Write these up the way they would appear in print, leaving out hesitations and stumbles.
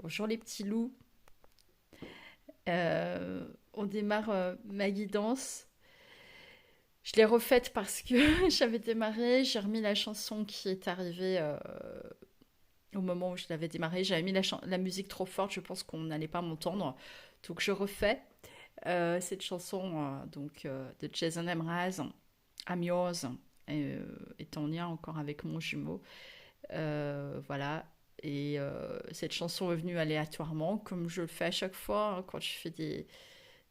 Bonjour les petits loups. On démarre ma guidance. Je l'ai refaite parce que j'avais démarré. J'ai remis la chanson qui est arrivée au moment où je l'avais démarré. J'avais mis la musique trop forte. Je pense qu'on n'allait pas m'entendre. Donc je refais cette chanson de Jason Mraz, I'm Yours, est en lien encore avec mon jumeau. Voilà. Et cette chanson est venue aléatoirement, comme je le fais à chaque fois hein, quand je fais des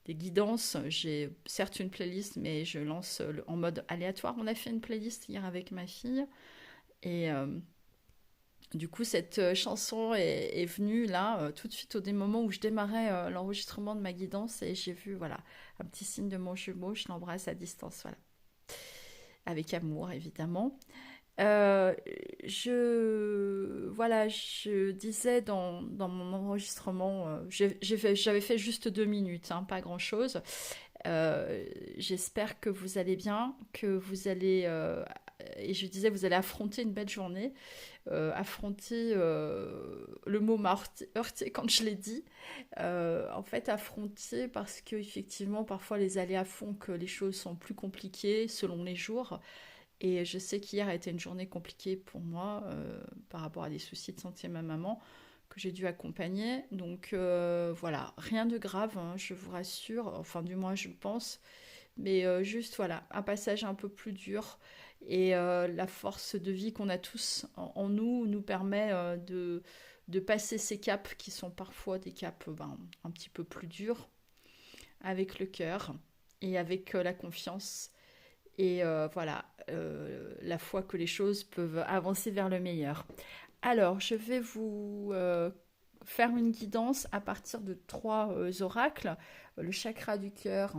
guidances. J'ai certes une playlist, mais je lance en mode aléatoire. On a fait une playlist hier avec ma fille. Et du coup, cette chanson est venue là, tout de suite au des moments où je démarrais l'enregistrement de ma guidance. Et j'ai vu, voilà, un petit signe de mon jumeau. Je l'embrasse à distance, voilà. Avec amour, évidemment. Euh, je disais dans mon enregistrement, j'avais fait juste 2 minutes, hein, pas grand-chose. J'espère que vous allez bien, que vous allez, et je disais, vous allez affronter une belle journée. Affronter, le mot m'a heurté quand je l'ai dit. En fait, affronter parce que effectivement, parfois les aléas font que les choses sont plus compliquées selon les jours. Et je sais qu'hier a été une journée compliquée pour moi par rapport à des soucis de santé de ma maman que j'ai dû accompagner. Donc voilà, rien de grave, hein, je vous rassure, enfin du moins je pense. Mais juste voilà, un passage un peu plus dur. Et la force de vie qu'on a tous en nous nous permet de passer ces caps qui sont parfois des caps un petit peu plus durs avec le cœur et avec la confiance et voilà, la foi que les choses peuvent avancer vers le meilleur. Alors, je vais vous faire une guidance à partir de 3 oracles. Le chakra du cœur,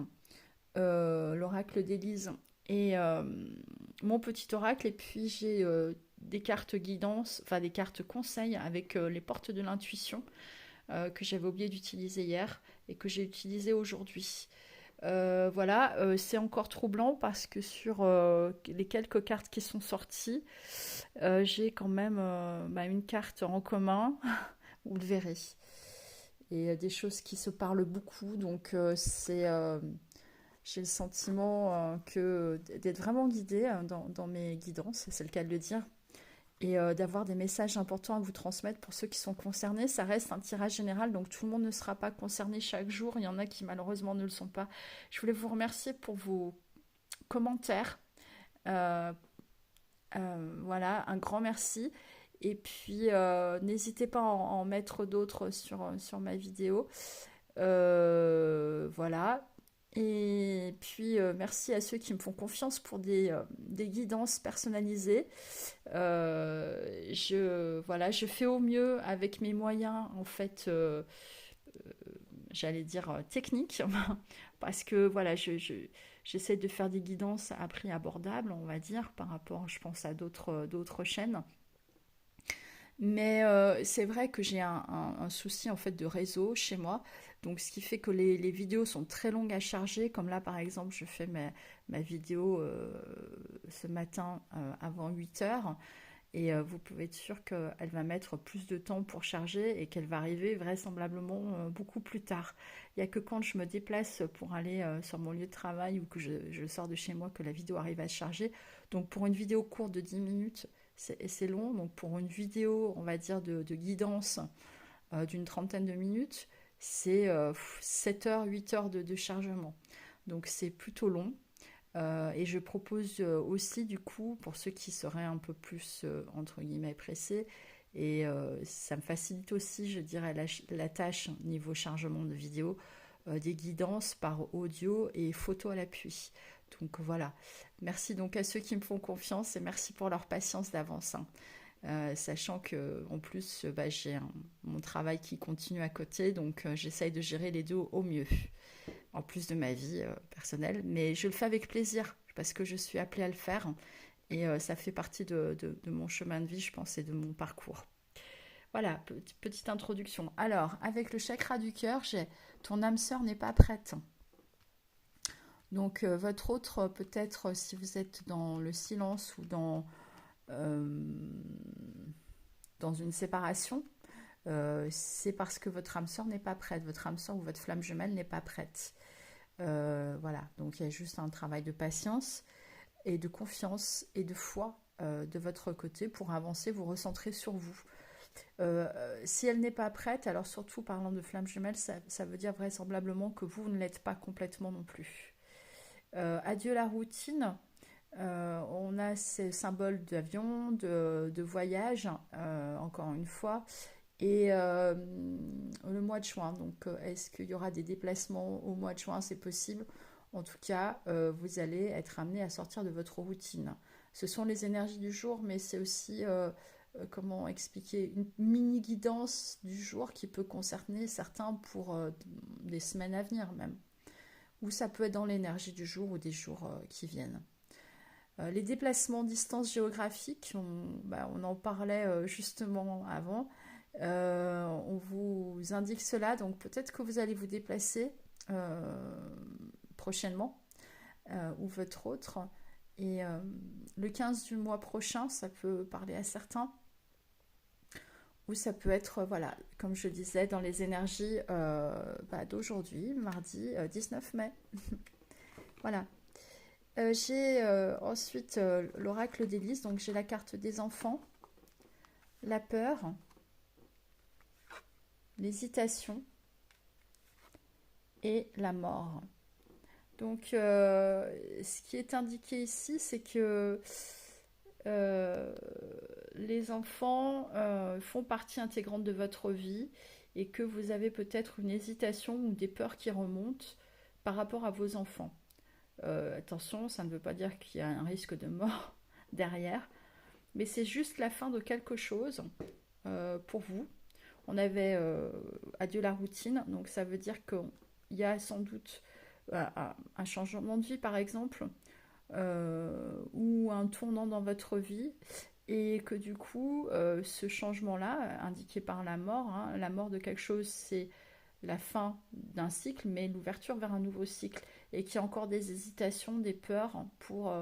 l'oracle d'Élise et mon petit oracle. Et puis j'ai des cartes guidance, enfin des cartes conseils avec les portes de l'intuition que j'avais oublié d'utiliser hier et que j'ai utilisé aujourd'hui. Voilà, c'est encore troublant parce que sur les quelques cartes qui sont sorties, j'ai quand même une carte en commun, vous le verrez. Et des choses qui se parlent beaucoup, donc j'ai le sentiment que d'être vraiment guidée dans mes guidances, c'est le cas de le dire, et d'avoir des messages importants à vous transmettre pour ceux qui sont concernés. Ça reste un tirage général, donc tout le monde ne sera pas concerné chaque jour. Il y en a qui malheureusement ne le sont pas. Je voulais vous remercier pour vos commentaires. Euh, voilà, un grand merci. Et puis, n'hésitez pas à en mettre d'autres sur ma vidéo. Voilà. Et puis, merci à ceux qui me font confiance pour des guidances personnalisées. Voilà, je fais au mieux avec mes moyens, en fait, j'allais dire techniques, parce que voilà, j'essaie de faire des guidances à prix abordable, on va dire, par rapport, je pense, à d'autres chaînes. Mais c'est vrai que j'ai un souci en fait de réseau chez moi, donc ce qui fait que les vidéos sont très longues à charger, comme là par exemple je fais ma vidéo ce matin avant 8 heures. Et vous pouvez être sûr qu'elle va mettre plus de temps pour charger et qu'elle va arriver vraisemblablement beaucoup plus tard. Il n'y a que quand je me déplace pour aller sur mon lieu de travail ou que je sors de chez moi que la vidéo arrive à se charger. Donc pour une vidéo courte de 10 minutes, c'est long. Donc pour une vidéo, on va dire, de guidance d'une trentaine de minutes, c'est 7 heures, 8 heures de chargement. Donc c'est plutôt long. Et je propose aussi, du coup, pour ceux qui seraient un peu plus, entre guillemets, pressés, et ça me facilite aussi, je dirais, la tâche niveau chargement de vidéo, des guidances par audio et photo à l'appui. Donc voilà. Merci donc à ceux qui me font confiance et merci pour leur patience d'avance, hein. Sachant que en plus j'ai mon travail qui continue à côté, donc j'essaye de gérer les deux au mieux en plus de ma vie personnelle. Mais je le fais avec plaisir parce que je suis appelée à le faire et ça fait partie de mon chemin de vie, je pense, et de mon parcours. Voilà, petite introduction. Alors, avec le chakra du cœur, j'ai ton âme sœur n'est pas prête. Donc, votre autre, peut-être, si vous êtes dans le silence ou euh, dans une séparation, c'est parce que votre âme sœur n'est pas prête, votre âme sœur ou votre flamme jumelle n'est pas prête. Voilà, donc il y a juste un travail de patience et de confiance et de foi de votre côté pour avancer, vous recentrer sur vous. Si elle n'est pas prête, alors surtout parlant de flamme jumelle, ça veut dire vraisemblablement que vous ne l'êtes pas complètement non plus. Adieu la routine. On a ces symboles d'avion, de voyage, encore une fois, et le mois de juin. Donc, est-ce qu'il y aura des déplacements au mois de juin? C'est possible. En tout cas, vous allez être amené à sortir de votre routine. Ce sont les énergies du jour, mais c'est aussi, comment expliquer, une mini guidance du jour qui peut concerner certains pour des semaines à venir même. Ou ça peut être dans l'énergie du jour ou des jours qui viennent. Les déplacements distance géographique, on en parlait justement avant. On vous indique cela, donc peut-être que vous allez vous déplacer prochainement ou votre autre. Et le 15 du mois prochain, ça peut parler à certains. Ou ça peut être, voilà, comme je disais, dans les énergies d'aujourd'hui, mardi 19 mai. Voilà. J'ai ensuite l'oracle d'Élise, donc j'ai la carte des enfants, la peur, l'hésitation et la mort. Donc ce qui est indiqué ici, c'est que euh, les enfants font partie intégrante de votre vie et que vous avez peut-être une hésitation ou des peurs qui remontent par rapport à vos enfants. Attention, ça ne veut pas dire qu'il y a un risque de mort derrière, mais c'est juste la fin de quelque chose pour vous. On avait adieu la routine, donc ça veut dire qu'il y a sans doute un changement de vie par exemple, ou un tournant dans votre vie, et que du coup, ce changement-là, indiqué par la mort, hein, la mort de quelque chose, c'est la fin d'un cycle, mais l'ouverture vers un nouveau cycle, et qu'il y a encore des hésitations, des peurs pour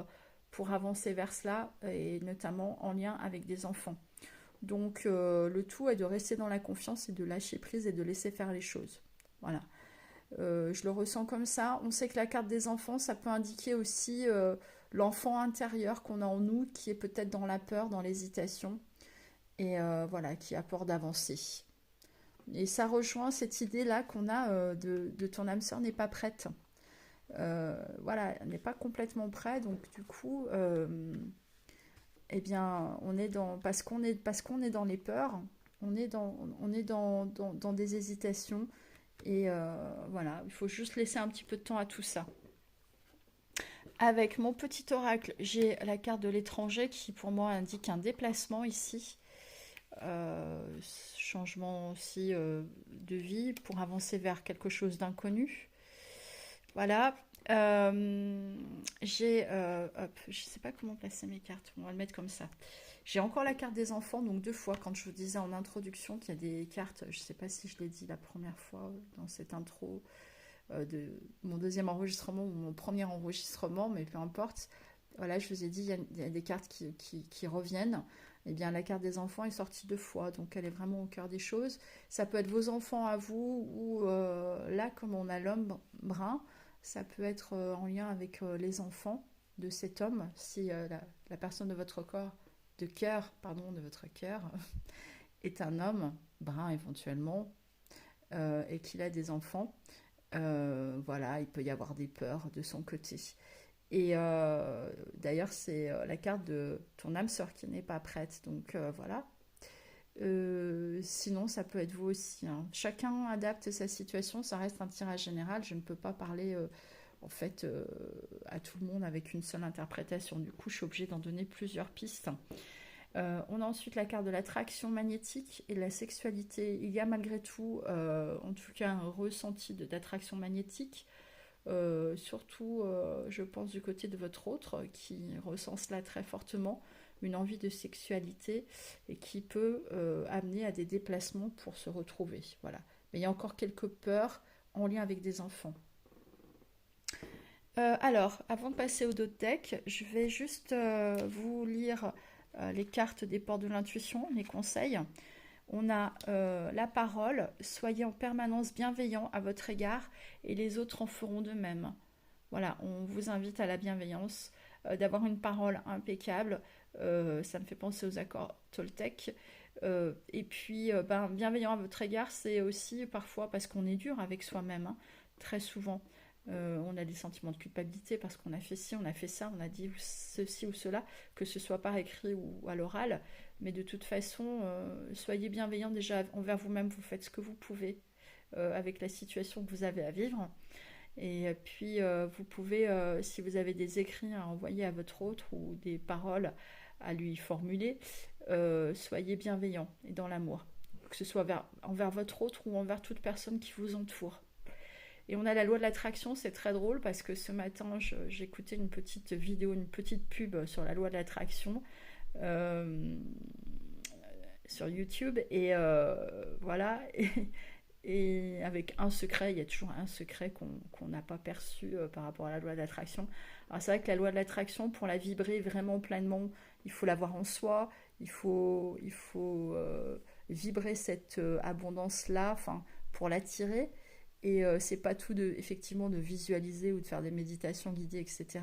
avancer vers cela, et notamment en lien avec des enfants. Donc le tout est de rester dans la confiance et de lâcher prise et de laisser faire les choses. Voilà. Je le ressens comme ça. On sait que la carte des enfants, ça peut indiquer aussi l'enfant intérieur qu'on a en nous, qui est peut-être dans la peur, dans l'hésitation, et voilà, qui a peur d'avancer. Et ça rejoint cette idée-là qu'on a de ton âme sœur n'est pas prête. Voilà, elle n'est pas complètement prête, donc du coup, eh bien, on est dans, parce qu'on est dans les peurs, on est dans des hésitations, et voilà, il faut juste laisser un petit peu de temps à tout ça. Avec mon petit oracle, j'ai la carte de l'étranger qui pour moi indique un déplacement ici. Changement aussi de vie pour avancer vers quelque chose d'inconnu. Voilà. J'ai, je sais pas comment placer mes cartes, on va le mettre comme ça. J'ai encore la carte des enfants, donc deux fois, quand je vous disais en introduction qu'il y a des cartes, je sais pas si je l'ai dit la première fois dans cette intro de mon deuxième enregistrement ou mon premier enregistrement, mais peu importe. Voilà, je vous ai dit, il y a des cartes qui reviennent. Eh bien, la carte des enfants est sortie deux fois, donc elle est vraiment au cœur des choses. Ça peut être vos enfants à vous, ou là, comme on a l'homme brun, ça peut être en lien avec les enfants de cet homme, si la personne de votre corps, de cœur, pardon, de votre cœur, est un homme brun éventuellement, et qu'il a des enfants. Voilà, il peut y avoir des peurs de son côté. Et d'ailleurs, c'est la carte de ton âme sœur qui n'est pas prête. Donc voilà. Sinon, ça peut être vous aussi, hein. Chacun adapte sa situation. Ça reste un tirage général. Je ne peux pas parler en fait à tout le monde avec une seule interprétation. Du coup, je suis obligée d'en donner plusieurs pistes. On a ensuite la carte de l'attraction magnétique et de la sexualité. Il y a malgré tout, en tout cas, un ressenti d'attraction magnétique. Surtout, je pense, du côté de votre autre, qui ressent cela très fortement, une envie de sexualité, et qui peut amener à des déplacements pour se retrouver. Voilà. Mais il y a encore quelques peurs en lien avec des enfants. Alors, avant de passer au dos de deck, je vais juste vous lire les cartes des portes de l'intuition, les conseils. On a la parole, soyez en permanence bienveillant à votre égard et les autres en feront de même. Voilà, on vous invite à la bienveillance, d'avoir une parole impeccable. Ça me fait penser aux accords Toltec. Et puis, ben, bienveillant à votre égard, c'est aussi parfois parce qu'on est dur avec soi-même, hein, très souvent. On a des sentiments de culpabilité parce qu'on a fait ci, on a fait ça, on a dit ceci ou cela, que ce soit par écrit ou à l'oral. Mais de toute façon, soyez bienveillant déjà envers vous-même, vous faites ce que vous pouvez avec la situation que vous avez à vivre. Et puis, vous pouvez, si vous avez des écrits à envoyer à votre autre ou des paroles à lui formuler, soyez bienveillant et dans l'amour, que ce soit envers votre autre ou envers toute personne qui vous entoure. Et on a la loi de l'attraction, c'est très drôle parce que ce matin, j'écoutais une petite vidéo, une petite pub sur la loi de l'attraction euh, sur YouTube. Et voilà. Et avec un secret, il y a toujours un secret qu'on n'a pas perçu par rapport à la loi de l'attraction. Alors c'est vrai que la loi de l'attraction, pour la vibrer vraiment pleinement, il faut l'avoir en soi, il faut vibrer cette abondance-là, enfin, pour l'attirer. Et c'est pas tout de, effectivement, de visualiser ou de faire des méditations guidées, etc.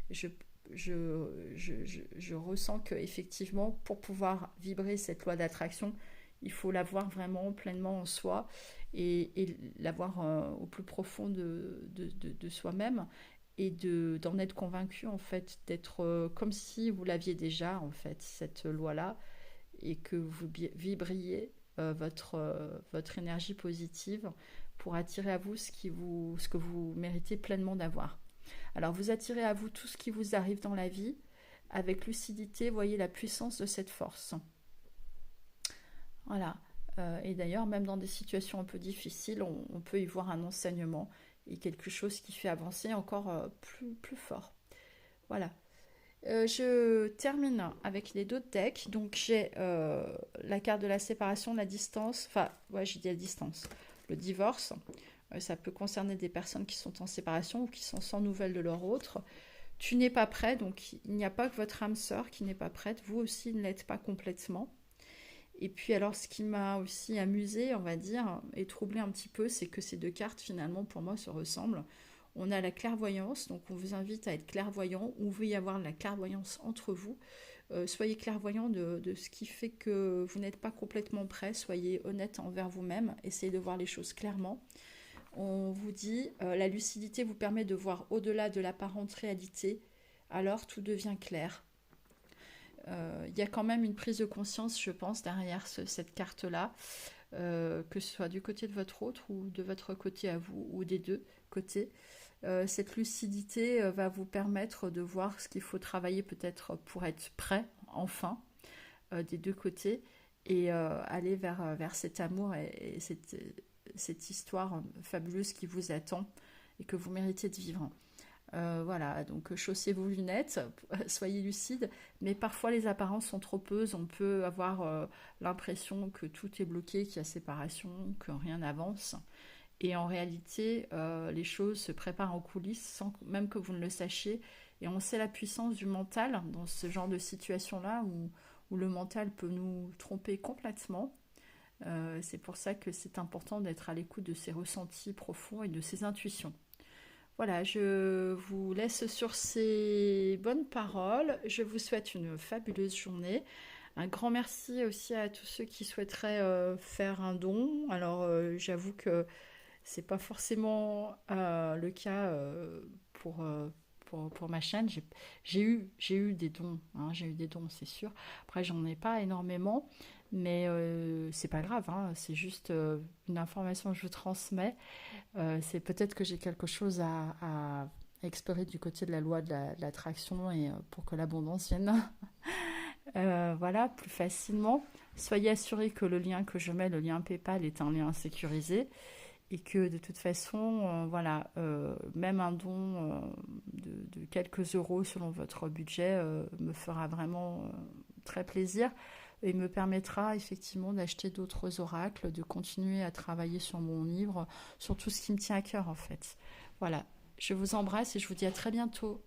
Je, je ressens que effectivement, pour pouvoir vibrer cette loi d'attraction, il faut l'avoir vraiment pleinement en soi et l'avoir au plus profond de soi-même et d'en être convaincu en fait, d'être comme si vous l'aviez déjà en fait, cette loi-là, et que vous vibriez votre énergie positive pour attirer à vous ce que vous méritez pleinement d'avoir. Alors vous attirez à vous tout ce qui vous arrive dans la vie avec lucidité, voyez la puissance de cette force. Voilà. Et d'ailleurs, même dans des situations un peu difficiles, on peut y voir un enseignement et quelque chose qui fait avancer encore plus fort. Voilà. Je termine avec les deux decks. Donc j'ai la carte de la séparation, la distance. Enfin, ouais, j'ai dit la distance. Le divorce. Ça peut concerner des personnes qui sont en séparation ou qui sont sans nouvelles de leur autre. Tu n'es pas prêt, donc il n'y a pas que votre âme sœur qui n'est pas prête. Vous aussi ne l'êtes pas complètement. Et puis alors ce qui m'a aussi amusé, on va dire, et troublé un petit peu, c'est que ces deux cartes finalement pour moi se ressemblent. On a la clairvoyance, donc on vous invite à être clairvoyant, ou veut y avoir de la clairvoyance entre vous. Soyez clairvoyant de ce qui fait que vous n'êtes pas complètement prêt, soyez honnête envers vous-même, essayez de voir les choses clairement. On vous dit, la lucidité vous permet de voir au-delà de l'apparente réalité, alors tout devient clair. Y a quand même une prise de conscience, je pense, derrière cette carte-là, que ce soit du côté de votre autre ou de votre côté à vous, ou des deux côtés. Cette lucidité va vous permettre de voir ce qu'il faut travailler peut-être pour être prêt, enfin, des deux côtés, et aller vers cet amour et cette histoire fabuleuse qui vous attend et que vous méritez de vivre. Voilà, donc chaussez vos lunettes, soyez lucide, mais parfois les apparences sont trop peu, on peut avoir l'impression que tout est bloqué, qu'il y a séparation, que rien n'avance. Et en réalité, les choses se préparent en coulisses sans même que vous ne le sachiez. Et on sait la puissance du mental dans ce genre de situation-là où le mental peut nous tromper complètement. C'est pour ça que c'est important d'être à l'écoute de ses ressentis profonds et de ses intuitions. Voilà, je vous laisse sur ces bonnes paroles. Je vous souhaite une fabuleuse journée. Un grand merci aussi à tous ceux qui souhaiteraient faire un don. Alors, j'avoue que c'est pas forcément le cas pour ma chaîne. J'ai eu des dons, hein, j'ai eu des dons, c'est sûr. Après, j'en ai pas énormément, mais c'est pas grave, hein, c'est juste une information que je vous transmets. C'est peut-être que j'ai quelque chose à explorer du côté de la loi de l'attraction et pour que l'abondance vienne voilà, plus facilement. Soyez assurés que le lien que je mets, le lien PayPal, est un lien sécurisé et que de toute façon, voilà, même un don de quelques euros selon votre budget me fera vraiment très plaisir et me permettra effectivement d'acheter d'autres oracles, de continuer à travailler sur mon livre, sur tout ce qui me tient à cœur en fait. Voilà, je vous embrasse et je vous dis à très bientôt.